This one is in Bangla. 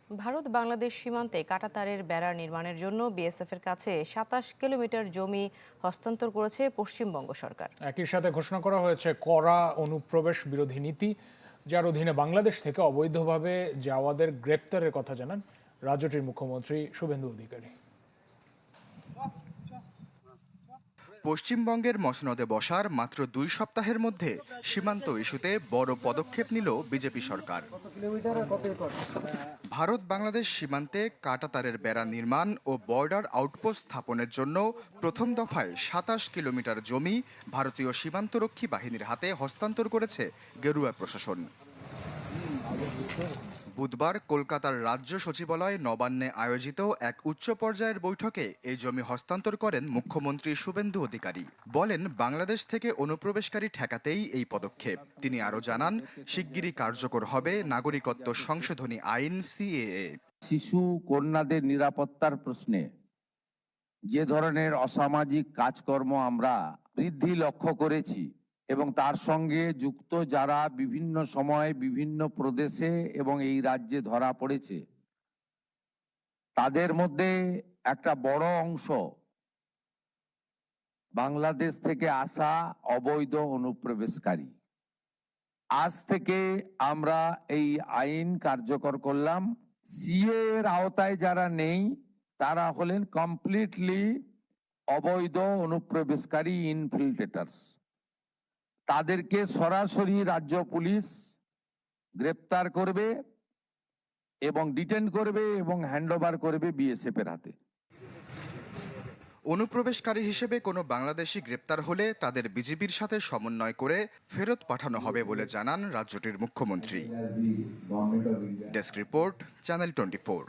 ভারত বাংলাদেশ সীমান্তে কাঁটাতারের বেড়া নির্মাণের জন্য বিএসএফ এর কাছে ২৭ কিলোমিটার জমি হস্তান্তর করেছে পশ্চিমবঙ্গ সরকার। একই সাথে ঘোষণা করা হয়েছে কড়া অনুপ্রবেশ বিরোধী নীতি, যার অধীনে বাংলাদেশ থেকে অবৈধভাবে যাওয়াদের গ্রেপ্তারের কথা জানান রাজ্যটির মুখ্যমন্ত্রী শুভেন্দু অধিকারী। পশ্চিমবঙ্গের মসনদে বসার মাত্র ২ সপ্তাহের মধ্যে সীমান্ত ইস্যুতে বড় পদক্ষেপ নিল বিজেপি সরকার। ভারত বাংলাদেশ সীমান্তে কাঁটাতারের বেড়া নির্মাণ ও বর্ডার আউটপোস্ট স্থাপনের জন্য প্রথম দফায় ২৭ কিলোমিটার জমি ভারতীয় সীমান্তরক্ষী বাহিনীর হাতে হস্তান্তর করেছে গেরুয়া প্রশাসন। বুধবার কলকাতার রাজ্য সচিবালয় নবান্নে আয়োজিত এক উচ্চ পর্যায়ের বৈঠকে এই জমি হস্তান্তর করেন মুখ্যমন্ত্রী শুভেন্দু অধিকারী। বলেন, বাংলাদেশ থেকে অনুপ্রবেশকারী ঠেকাতেই এই পদক্ষেপ। তিনি আরও জানান, শিগগিরই কার্যকর হবে নাগরিকত্ব সংশোধনী আইন সিএএ। শিশু কন্যাদের নিরাপত্তার প্রশ্নে যে ধরনের অসামাজিক কাজকর্ম আমরা বৃদ্ধি লক্ষ্য করেছি এবং তার সঙ্গে যুক্ত যারা বিভিন্ন সময়ে বিভিন্ন প্রদেশে এবং এই রাজ্যে ধরা পড়েছে, তাদের মধ্যে একটা বড় অংশ বাংলাদেশ থেকে আসা অবৈধ অনুপ্রবেশকারী। আজ থেকে আমরা এই আইন কার্যকর করলাম। সিএ এর আওতায় যারা নেই তারা হলেন কমপ্লিটলি অবৈধ অনুপ্রবেশকারী ইনফিল্ট্রেটার্স। তাদেরকে সরাসরি রাজ্য পুলিশ গ্রেপ্তার করবে এবং ডিটেন করবে এবং হ্যান্ডওভার করবে বিএসএফ এর হাতে। অনুপ্রবেশকারী হিসেবে কোনো বাংলাদেশি গ্রেপ্তার হলে তাদের বিজিবির সাথে সমন্বয় করে ফেরত পাঠানো হবে বলে জানান রাজ্যটির মুখ্যমন্ত্রী। Desk report, channel 24।